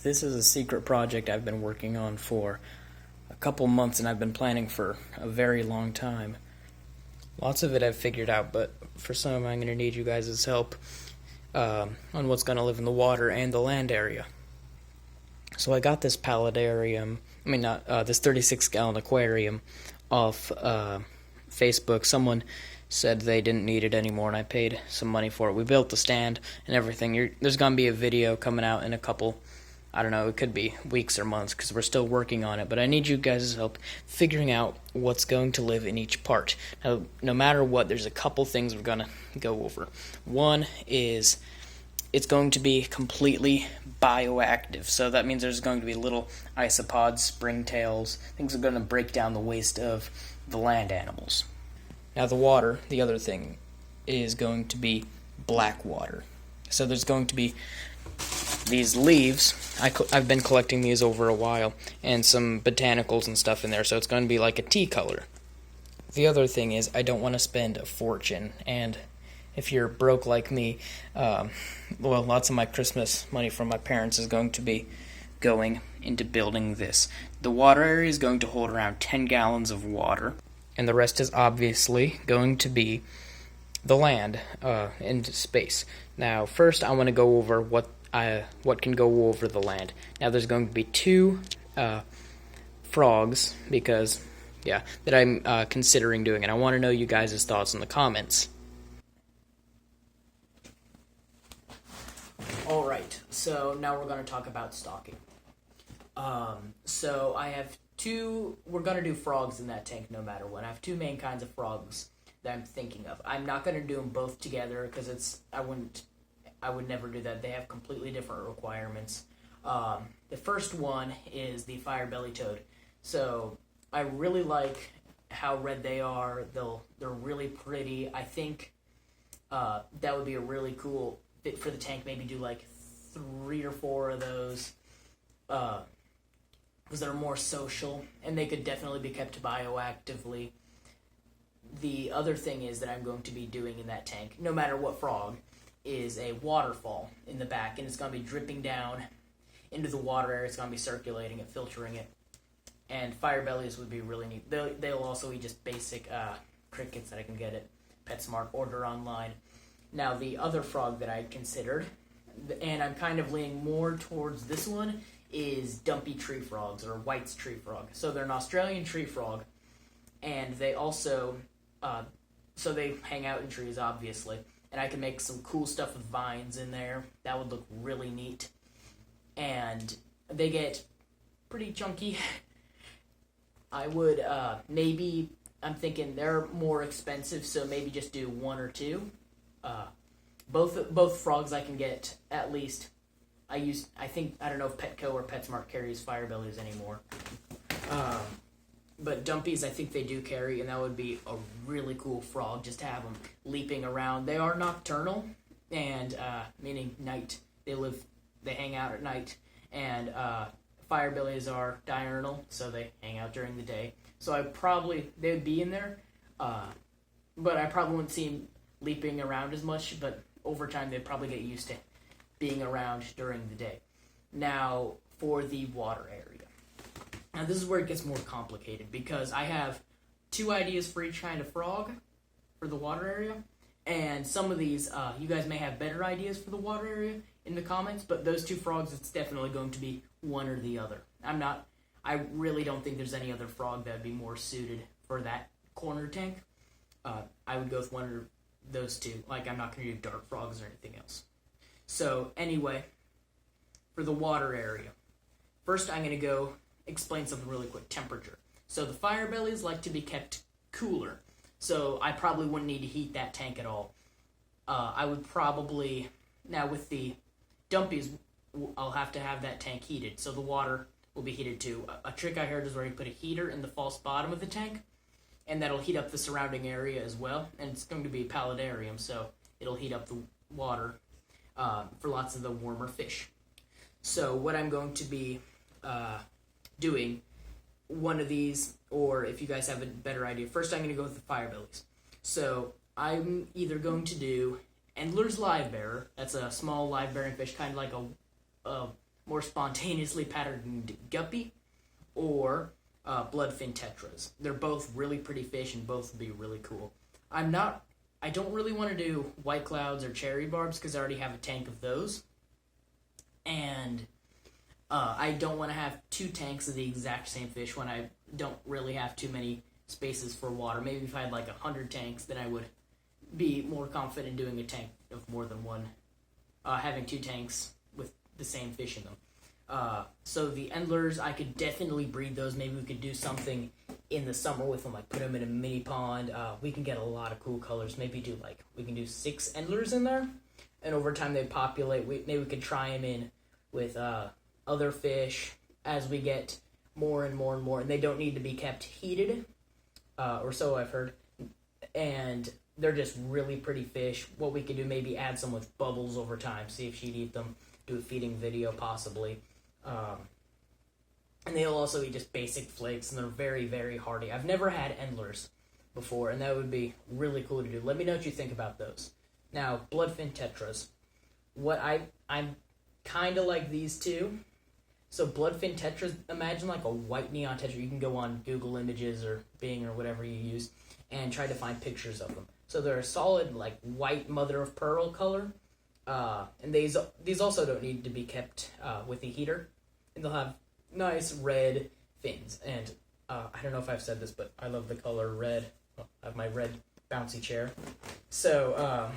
This is a secret project I've been working on for a couple months and I've been planning for a very long time. Lots of it I've figured out, but for some I'm going to need you guys' help on what's going to live in the water and the land area. So I got this this 36-gallon aquarium off Facebook. Someone said they didn't need it anymore, and I paid some money for it. We built the stand and everything. There's going to be a video coming out in a couple, I don't know, it could be weeks or months because we're still working on it. But I need you guys' help figuring out what's going to live in each part. Now, no matter what, there's a couple things we're going to go over. One is it's going to be completely bioactive. So that means there's going to be little isopods, springtails, things that are going to break down the waste of the land animals. Now the water, the other thing, is going to be black water. So there's going to be these leaves. I've been collecting these over a while, and some botanicals and stuff in there, so it's going to be like a tea color. The other thing is I don't want to spend a fortune, and if you're broke like me, lots of my Christmas money from my parents is going to be going into building this. The water area is going to hold around 10 gallons of water, and the rest is obviously going to be the land into space. Now, first I want to go over what can go over the land. Now, there's going to be two frogs that I'm considering doing, and I want to know you guys' thoughts in the comments. Alright, so now we're going to talk about stocking. So I have we're going to do frogs in that tank no matter what. I have two main kinds of frogs that I'm thinking of. I'm not going to do them both together because I would never do that. They have completely different requirements. The first one is the fire-belly toad. So I really like how red they are. They're really pretty. I think that would be a really cool fit for the tank. Maybe do like 3 or 4 of those because they're more social, and they could definitely be kept bioactively. The other thing is that I'm going to be doing in that tank, no matter what frog, is a waterfall in the back, and it's going to be dripping down into the water area. It's going to be circulating it, filtering it, and fire bellies would be really neat. They'll also eat just basic crickets that I can get at PetSmart, order online. Now, the other frog that I considered, and I'm kind of leaning more towards this one, is dumpy tree frogs, or White's tree frog. So they're an Australian tree frog, and they also, so they hang out in trees, obviously, and I can make some cool stuff with vines in there. That would look really neat. And they get pretty chunky. I would, I'm thinking they're more expensive, so maybe just do 1 or 2. Both frogs I can get at least. I don't know if Petco or PetSmart carries fire bellies anymore. But dumpies I think they do carry, and that would be a really cool frog just to have them leaping around. They are nocturnal, and meaning night. They hang out at night, and fire bellies are diurnal, so they hang out during the day. So they would be in there, but I probably wouldn't see them leaping around as much, but over time they'd probably get used to being around during the day. Now, for the water area. Now, this is where it gets more complicated, because I have 2 ideas for each kind of frog for the water area, and some of these, you guys may have better ideas for the water area in the comments, but those 2 frogs, it's definitely going to be one or the other. I really don't think there's any other frog that would be more suited for that corner tank. I would go with one or those 2. Like, I'm not going to do dart frogs or anything else. So, anyway, for the water area. First, I'm going to go explain something really quick. Temperature. So, the fire bellies like to be kept cooler. So, I probably wouldn't need to heat that tank at all. I would probably... Now, with the dumpies, I'll have to have that tank heated. So, the water will be heated too. A trick I heard is where you put a heater in the false bottom of the tank, and that'll heat up the surrounding area as well. And it's going to be a paludarium, so it'll heat up the water for lots of the warmer fish. So what I'm going to be doing, one of these, or if you guys have a better idea, first I'm going to go with the fire bellies. So I'm either going to do Endler's live bearer. That's a small live bearing fish, kind of like a more spontaneously patterned guppy, or bloodfin tetras. They're both really pretty fish and both would be really cool. I don't really want to do white clouds or cherry barbs because I already have a tank of those. And I don't want to have two tanks of the exact same fish when I don't really have too many spaces for water. Maybe if I had like 100 tanks, then I would be more confident in doing a tank of more than one. Having two tanks with the same fish in them. So the endlers, I could definitely breed those. Maybe we could do something in the summer with them, like put them in a mini pond. We can get a lot of cool colors. Maybe we can do 6 endlers in there, and over time they populate. Maybe we could try them in with other fish as we get more and more and more, and they don't need to be kept heated, or so I've heard. And they're just really pretty fish. What we could do, maybe add some with bubbles over time, see if she'd eat them, do a feeding video possibly. And they'll also eat just basic flakes, and they're very, very hardy. I've never had endlers before, and that would be really cool to do. Let me know what you think about those. Now, bloodfin tetras. I'm kind of like these two. So bloodfin tetras, imagine like a white neon tetra. You can go on Google Images or Bing or whatever you use and try to find pictures of them. So they're a solid like white mother of pearl color. And these also don't need to be kept with a heater. And they'll have nice red fins. And I don't know if I've said this, but I love the color red. I have my red bouncy chair. So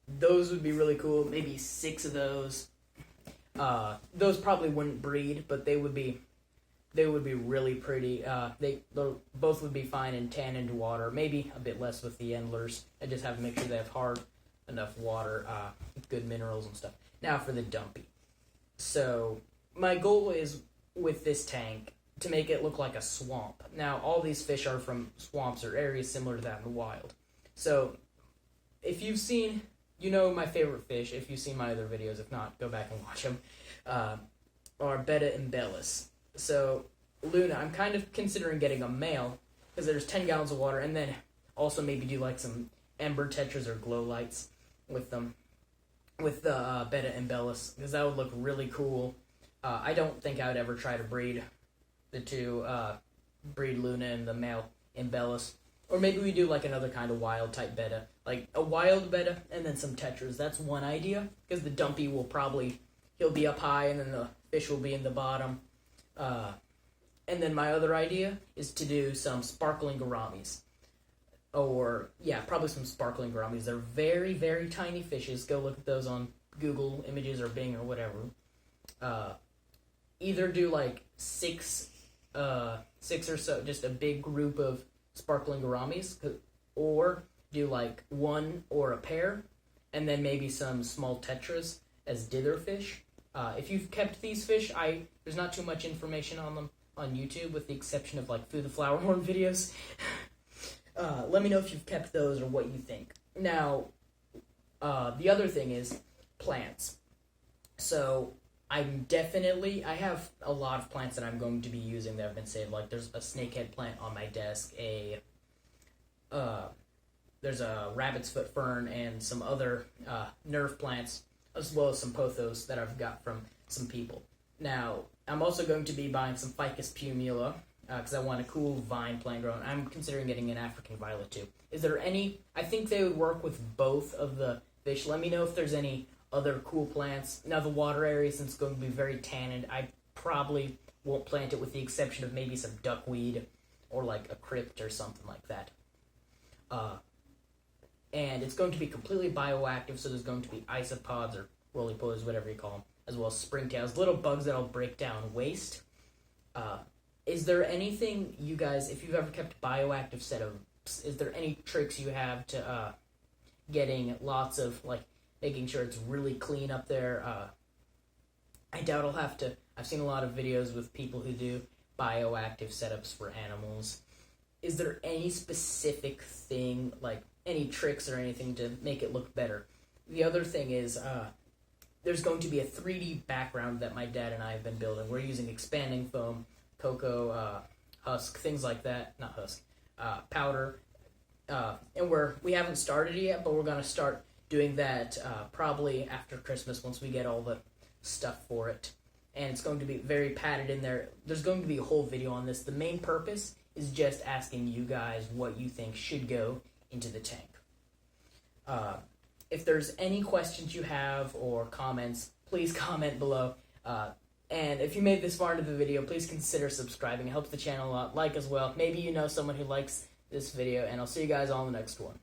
those would be really cool. Maybe 6 of those. Those probably wouldn't breed, but they would be really pretty. They both would be fine in tan and water. Maybe a bit less with the endlers. I just have to make sure they have hard enough water, good minerals and stuff. Now for the dumpy. So my goal is with this tank to make it look like a swamp. Now all these fish are from swamps or areas similar to that in the wild. So if you've seen, you know my favorite fish. If you've seen my other videos, if not, go back and watch them. Are betta embellus. So Luna, I'm kind of considering getting a male because there's 10 gallons of water, and then also maybe do like some ember tetras or glow lights with them, with the betta embellus, because that would look really cool. I don't think I would ever try to breed the two, breed Luna and the male embellus. Or maybe we do like another kind of wild type betta, like a wild betta and then some tetras. That's one idea, because the dumpy he'll be up high and then the fish will be in the bottom. And then my other idea is to do some sparkling gouramis. Or, yeah, probably some sparkling gouramis. They're very, very tiny fishes. Go look at those on Google Images or Bing or whatever. Either do like 6 or so, just a big group of sparkling gouramis, or do like 1 or a pair, and then maybe some small tetras as dither fish. If you've kept these fish, there's not too much information on them on YouTube, with the exception of like Food the Flower Horn videos. Let me know if you've kept those or what you think. Now, the other thing is plants. So I have a lot of plants that I'm going to be using that have been saved. Like there's a snakehead plant on my desk, there's a rabbit's foot fern, and some other nerve plants, as well as some pothos that I've got from some people. Now, I'm also going to be buying some Ficus pumila, because I want a cool vine plant growing. I'm considering getting an African violet too. Is there any? I think they would work with both of the fish. Let me know if there's any other cool plants. Now the water area, since it's going to be very tanned, I probably won't plant it, with the exception of maybe some duckweed or like a crypt or something like that. And it's going to be completely bioactive, so there's going to be isopods or roly-polies, whatever you call them, as well as springtails, little bugs that'll break down waste. Is there anything you guys, if you've ever kept bioactive setups, is there any tricks you have to getting lots of, like, making sure it's really clean up there? I doubt I'll have to. I've seen a lot of videos with people who do bioactive setups for animals. Is there any specific thing, like any tricks or anything to make it look better? The other thing is, there's going to be a 3D background that my dad and I have been building. We're using expanding foam, cocoa husk, things like that. Not husk, powder. And we haven't started yet, but we're going to start doing that probably after Christmas, once we get all the stuff for it. And it's going to be very padded in there. There's going to be a whole video on this. The main purpose is just asking you guys what you think should go into the tank. If there's any questions you have or comments, please comment below. And if you made this far into the video, please consider subscribing. It helps the channel a lot. Like as well. Maybe you know someone who likes this video, and I'll see you guys all in the next one.